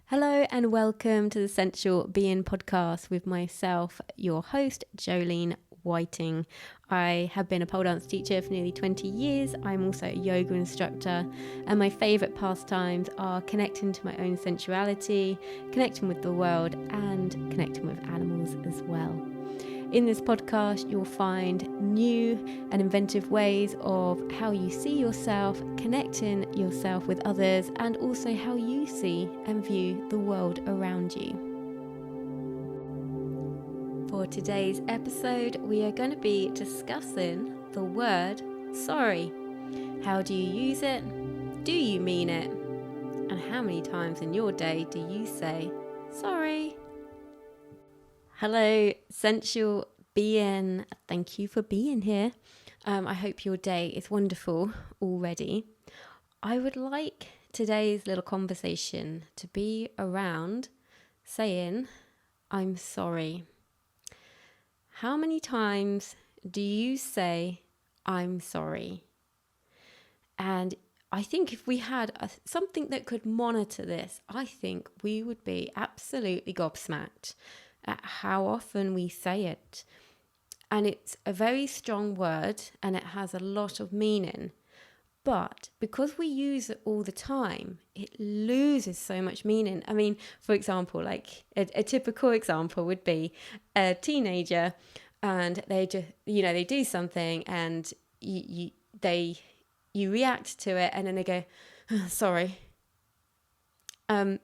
Hello and welcome to the Sensual Being podcast with myself, your host, Jolene Whiting. I have been a pole dance teacher for nearly 20 years. I'm also a yoga instructor, and my favourite pastimes are connecting to my own sensuality, connecting with the world, and connecting with animals as well. In this podcast, you'll find new and inventive ways of how you see yourself, connecting yourself with others, and also how you see and view the world around you. For today's episode, we are going to be discussing the word sorry. How do you use it? Do you mean it? And how many times in your day do you say sorry? Hello, sensual being. Thank you for being here. I hope your day is wonderful already. I would like today's little conversation to be around saying, I'm sorry. How many times do you say, I'm sorry? And I think if we had something that could monitor this, I think we would be absolutely gobsmacked at how often we say it. And it's a very strong word and it has a lot of meaning. But because we use it all the time, it loses so much meaning. I mean, for example, like a typical example would be a teenager and they just, they do something and you react to it and then they go, oh, sorry. So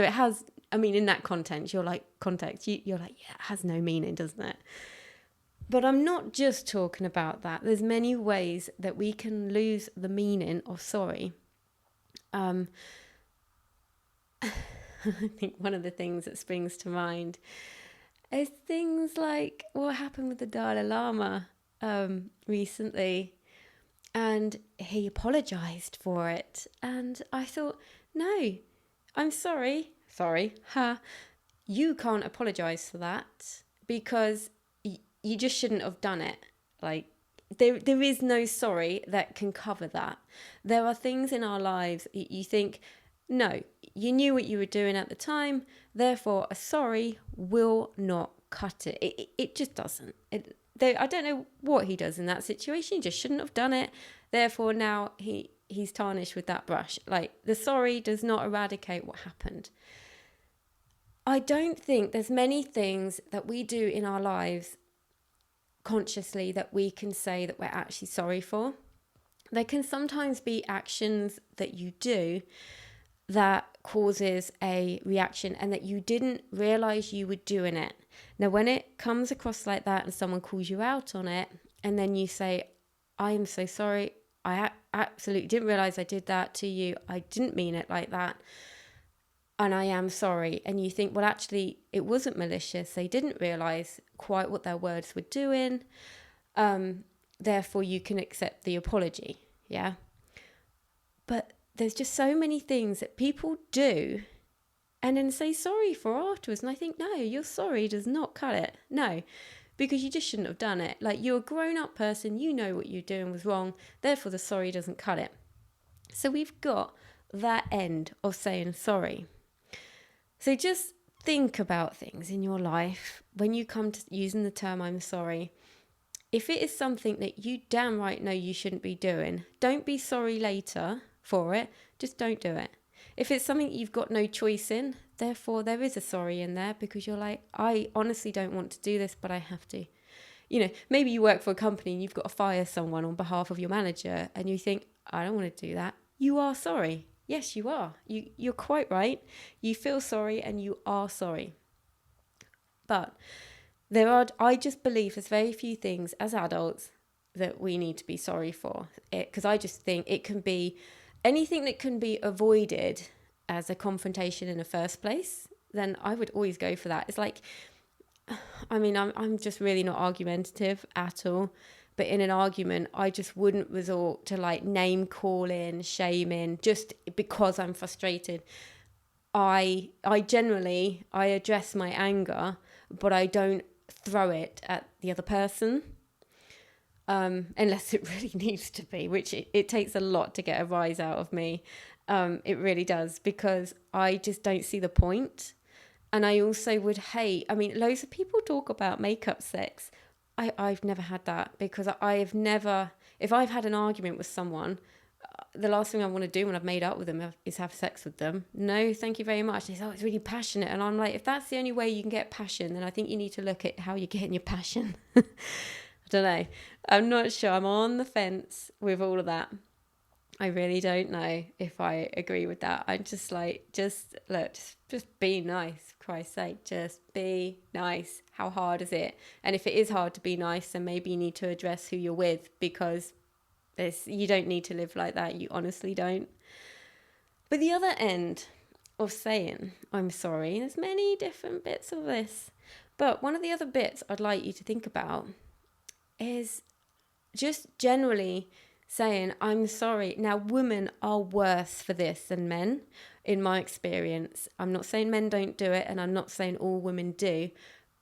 it has, in that context, you're like, yeah, it has no meaning, doesn't it? But I'm not just talking about that. There's many ways that we can lose the meaning of sorry. I think one of the things that springs to mind is things like what happened with the Dalai Lama recently. And he apologized for it. And I thought, no, I'm sorry. You can't apologize for that because you just shouldn't have done it. Like, there is no sorry that can cover that. There are things in our lives you think, no, you knew what you were doing at the time, therefore a sorry will not cut it. It just doesn't. I don't know what he does in that situation. He just shouldn't have done it. Therefore now he's tarnished with that brush. Like, the sorry does not eradicate what happened. I don't think there's many things that we do in our lives consciously that we can say that we're actually sorry for. There can sometimes be actions that you do that causes a reaction and that you didn't realize you were doing it. Now, when it comes across like that and someone calls you out on it and then you say, I am so sorry, I absolutely didn't realize I did that to you, I didn't mean it like that, and I am sorry. And you think, well, actually, it wasn't malicious. They didn't realize quite what their words were doing. Therefore, you can accept the apology. Yeah. But there's just so many things that people do and then say sorry for afterwards. And I think, no, your sorry does not cut it. No, because you just shouldn't have done it. Like, you're a grown-up person. You know what you're doing was wrong. Therefore, the sorry doesn't cut it. So we've got that end of saying sorry. So just think about things in your life when you come to using the term I'm sorry. If it is something that you damn right know you shouldn't be doing, don't be sorry later for it. Just don't do it. If it's something you've got no choice in, therefore there is a sorry in there because you're like, I honestly don't want to do this, but I have to. Maybe you work for a company and you've got to fire someone on behalf of your manager and you think, I don't want to do that. You are sorry. Yes, you are. You're quite right. You feel sorry and you are sorry. But I just believe there's very few things as adults that we need to be sorry for. Because I just think it can be anything that can be avoided as a confrontation in the first place, then I would always go for that. It's like, I'm just really not argumentative at all. But in an argument, I just wouldn't resort to like name calling, shaming, just because I'm frustrated. I generally address my anger, but I don't throw it at the other person. Unless it really needs to be, which it takes a lot to get a rise out of me. It really does, because I just don't see the point. And I also would hate, I mean, loads of people talk about makeup sex. I've never had that, because I have never, if I've had an argument with someone, the last thing I want to do when I've made up with them is have sex with them. No, thank you very much. They say, oh, it's really passionate. And I'm like, if that's the only way you can get passion, then I think you need to look at how you're getting your passion. I don't know. I'm not sure. I'm on the fence with all of that. I really don't know if I agree with that. I'm just like, just be nice, for Christ's sake. Just be nice. How hard is it? And if it is hard to be nice, then maybe you need to address who you're with, because you don't need to live like that. You honestly don't. But the other end of saying I'm sorry, there's many different bits of this. But one of the other bits I'd like you to think about is just generally saying I'm sorry. Now, women are worse for this than men, in my experience. I'm not saying men don't do it, and I'm not saying all women do,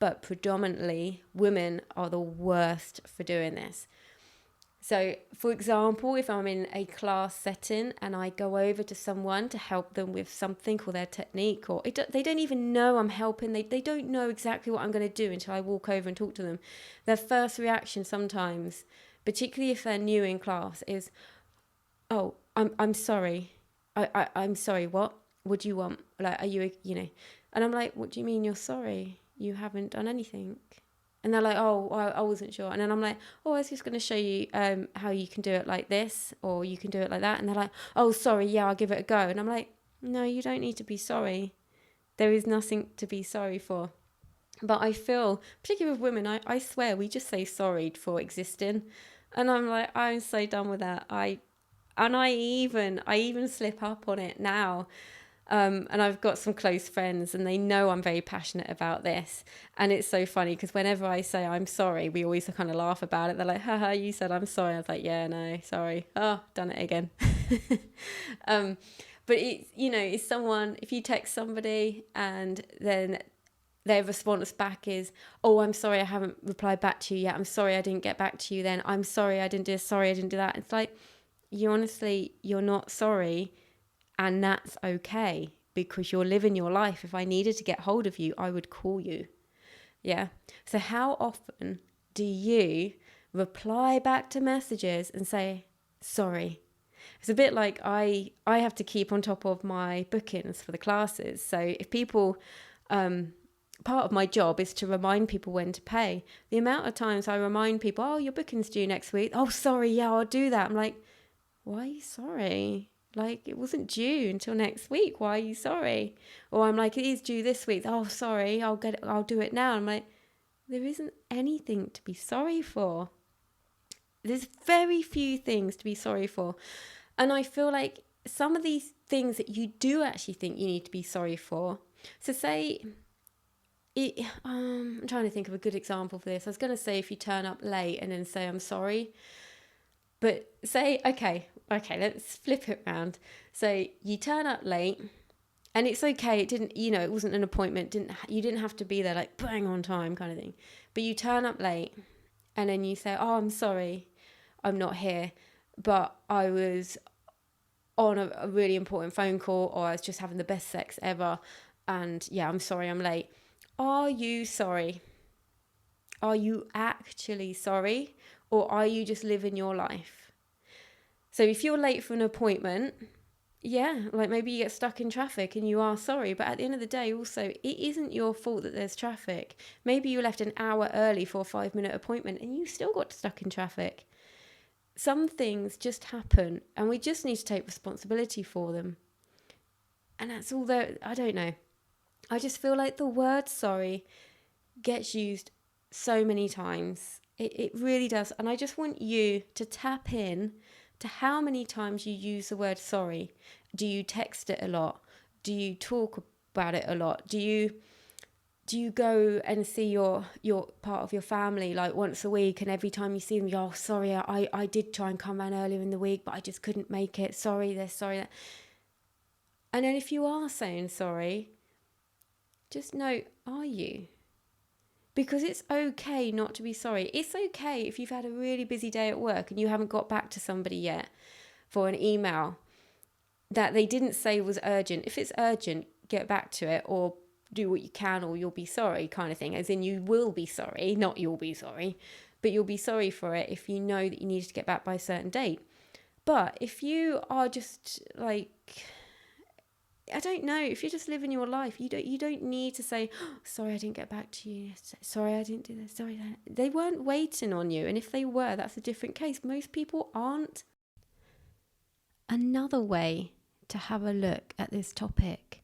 but predominantly women are the worst for doing this. So, for example, if I'm in a class setting and I go over to someone to help them with something or their technique, or they don't even know I'm helping, they don't know exactly what I'm going to do until I walk over and talk to them. Their first reaction sometimes, particularly if they're new in class, is, oh, I'm sorry. I'm sorry, what? What do you want? Like, are you, And I'm like, what do you mean you're sorry? You haven't done anything. And they're like, oh, I wasn't sure. And then I'm like, oh, I was just going to show you how you can do it like this, or you can do it like that. And they're like, oh, sorry, yeah, I'll give it a go. And I'm like, no, you don't need to be sorry. There is nothing to be sorry for. But I feel, particularly with women, I swear we just say sorry for existing. And I'm like, I'm so done with that. I even slip up on it now. And I've got some close friends and they know I'm very passionate about this. And it's so funny because whenever I say I'm sorry, we always kind of laugh about it. They're like, haha, you said I'm sorry. I was like, yeah, no, sorry. Oh, done it again. But it's someone, if you text somebody and then their response back is, oh, I'm sorry, I haven't replied back to you yet. I'm sorry, I didn't get back to you then. I'm sorry, I didn't do this. Sorry, I didn't do that. It's like, you're not sorry. And that's okay, because you're living your life. If I needed to get hold of you, I would call you. Yeah. So how often do you reply back to messages and say, sorry? It's a bit like I have to keep on top of my bookings for the classes. So if people, part of my job is to remind people when to pay. The amount of times I remind people, oh, your booking's due next week. Oh, sorry, yeah, I'll do that. I'm like, why are you sorry? Like, it wasn't due until next week. Why are you sorry? Or I'm like, it is due this week. Oh, sorry, I'll do it now. I'm like, there isn't anything to be sorry for. There's very few things to be sorry for. And I feel like some of these things that you do actually think you need to be sorry for. So say, I'm trying to think of a good example for this. I was going to say if you turn up late and then say, I'm sorry. But say, okay, let's flip it around. So you turn up late and it's okay. It wasn't an appointment. You didn't have to be there like bang on time kind of thing. But you turn up late and then you say, oh, I'm sorry, I'm not here, but I was on a really important phone call, or I was just having the best sex ever. And yeah, I'm sorry, I'm late. Are you sorry? Are you actually sorry? Or are you just living your life? So if you're late for an appointment, yeah, like maybe you get stuck in traffic and you are sorry. But at the end of the day, also, it isn't your fault that there's traffic. Maybe you left an hour early for a 5-minute appointment and you still got stuck in traffic. Some things just happen and we just need to take responsibility for them. And that's all that, I don't know. I just feel like the word sorry gets used so many times. It really does. And I just want you to tap in to how many times you use the word sorry. Do you text it a lot? Do you talk about it a lot? Do you go and see your part of your family like once a week, and every time you see them, you're, oh, sorry, I did try and come around earlier in the week, but I just couldn't make it. Sorry this, sorry that. And then if you are saying sorry, just know, are you? Because it's okay not to be sorry. It's okay if you've had a really busy day at work and you haven't got back to somebody yet for an email. that they didn't say was urgent. If it's urgent, get back to it, or do what you can, or you'll be sorry, kind of thing. As in, you will be sorry, not you'll be sorry, but you'll be sorry for it if you know that you need to get back by a certain date. But if you are just like, I don't know, if you're just living your life, you don't need to say, oh, sorry, I didn't get back to you. Sorry, I didn't do this. Sorry, they weren't waiting on you. And if they were, that's a different case. Most people aren't. Another way to have a look at this topic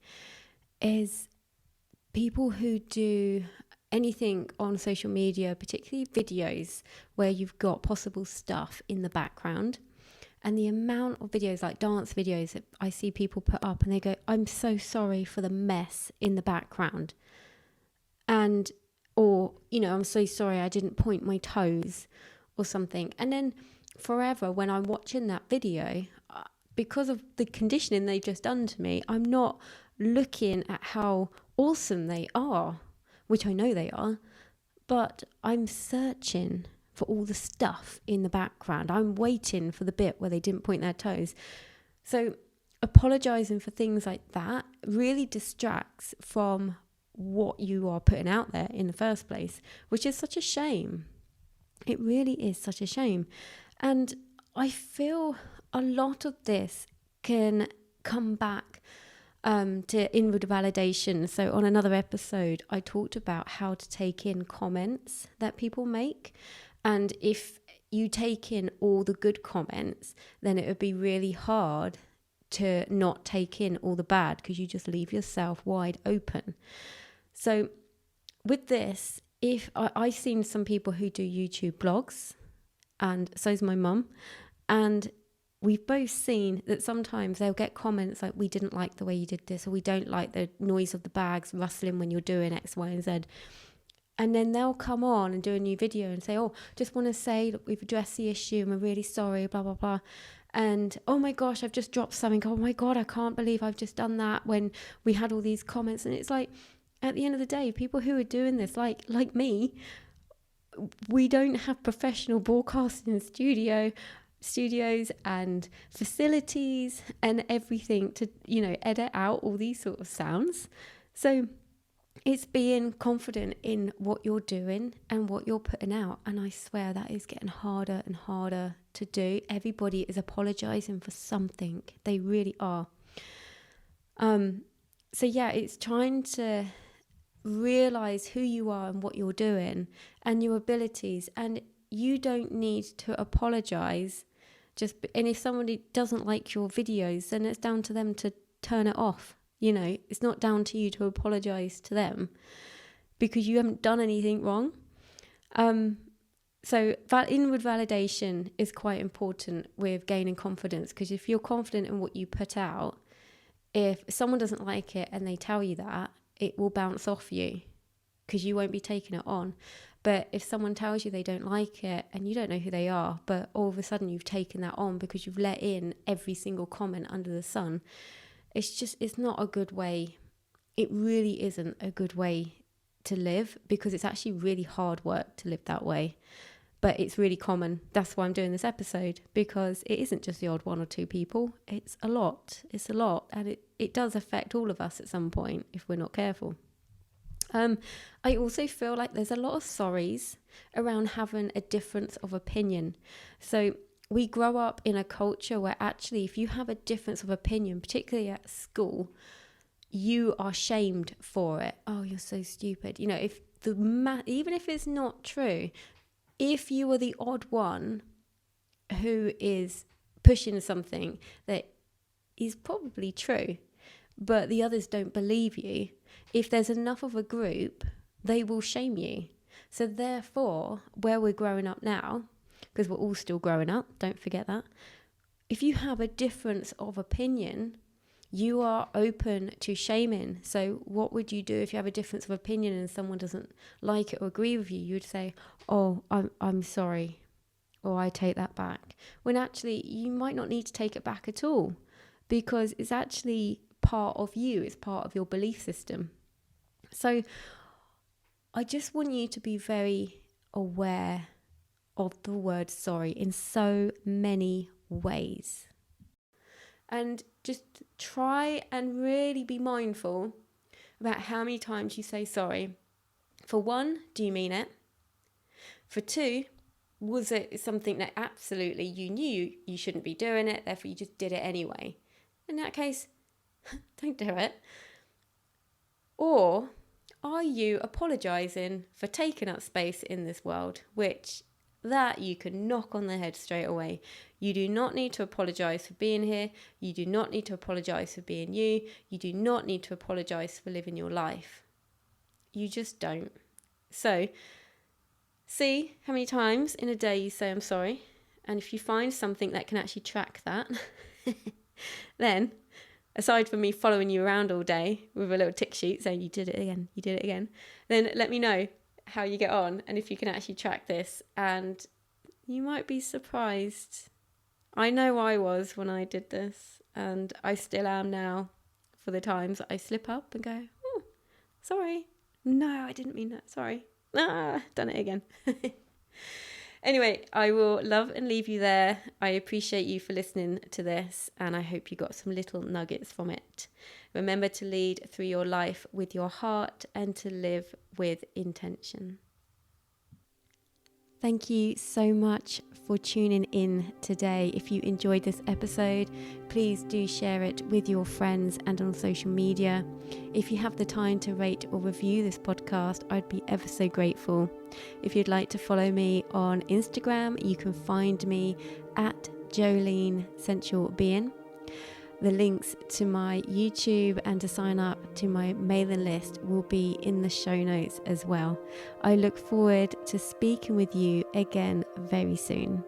is people who do anything on social media, particularly videos where you've got possible stuff in the background. And the amount of videos, like dance videos, that I see people put up and they go, I'm so sorry for the mess in the background. And, or, I'm so sorry I didn't point my toes or something. And then forever when I'm watching that video, because of the conditioning they've just done to me, I'm not looking at how awesome they are, which I know they are, but I'm searching for all the stuff in the background. I'm waiting for the bit where they didn't point their toes. So apologizing for things like that really distracts from what you are putting out there in the first place, which is such a shame. It really is such a shame. And I feel a lot of this can come back to inward validation. So on another episode, I talked about how to take in comments that people make. And if you take in all the good comments, then it would be really hard to not take in all the bad, because you just leave yourself wide open. So with this, if I've seen some people who do YouTube blogs, and so's my mum, and we've both seen that sometimes they'll get comments like, we didn't like the way you did this, or we don't like the noise of the bags rustling when you're doing X, Y, and Z. And then they'll come on and do a new video and say, oh, just want to say that we've addressed the issue and we're really sorry, blah, blah, blah. And, oh my gosh, I've just dropped something. Oh my God, I can't believe I've just done that, when we had all these comments. And it's like, at the end of the day, people who are doing this, like me, we don't have professional broadcasting studios and facilities and everything to, edit out all these sort of sounds. So it's being confident in what you're doing and what you're putting out. And I swear that is getting harder and harder to do. Everybody is apologizing for something. They really are. So yeah, it's trying to realize who you are and what you're doing and your abilities. And you don't need to apologize. And if somebody doesn't like your videos, then it's down to them to turn it off. It's not down to you to apologize to them, because you haven't done anything wrong. So that inward validation is quite important with gaining confidence, because if you're confident in what you put out, if someone doesn't like it and they tell you that, it will bounce off you because you won't be taking it on. But if someone tells you they don't like it and you don't know who they are, but all of a sudden you've taken that on because you've let in every single comment under the sun, it's not a good way. It really isn't a good way to live, because it's actually really hard work to live that way. But it's really common. That's why I'm doing this episode, because it isn't just the odd one or two people. It's a lot. It's a lot. And it does affect all of us at some point if we're not careful. I also feel like there's a lot of sorries around having a difference of opinion. So we grow up in a culture where actually if you have a difference of opinion, particularly at school, you are shamed for it. Oh, you're so stupid. If even if it's not true, if you are the odd one who is pushing something that is probably true, but the others don't believe you, if there's enough of a group, they will shame you. So therefore, where we're growing up now, because we're all still growing up, don't forget that, if you have a difference of opinion, you are open to shaming. So what would you do if you have a difference of opinion and someone doesn't like it or agree with you? You would say, oh, I'm sorry, or I take that back. When actually you might not need to take it back at all, because it's actually part of you. It's part of your belief system. So I just want you to be very aware of the word sorry in so many ways. And just try and really be mindful about how many times you say sorry. For one, do you mean it? For two, was it something that absolutely you knew you shouldn't be doing it, therefore you just did it anyway? In that case, don't do it. Or are you apologising for taking up space in this world, which that you can knock on the head straight away. You do not need to apologise for being here. You do not need to apologise for being you. You do not need to apologise for living your life. You just don't. So, see how many times in a day you say I'm sorry. And if you find something that can actually track that, then aside from me following you around all day with a little tick sheet saying you did it again, then let me know how you get on and if you can actually track this. And you might be surprised. I know I was when I did this, and I still am now for the times I slip up and go, oh, sorry. No, I didn't mean that. Sorry. Done it again. Anyway, I will love and leave you there. I appreciate you for listening to this, and I hope you got some little nuggets from it. Remember to lead through your life with your heart and to live with intention. Thank you so much for tuning in today. If you enjoyed this episode, please do share it with your friends and on social media. If you have the time to rate or review this podcast, I'd be ever so grateful. If you'd like to follow me on Instagram, you can find me at Jolene Sensual Being. The links to my YouTube and to sign up to my mailing list will be in the show notes as well. I look forward to speaking with you again very soon.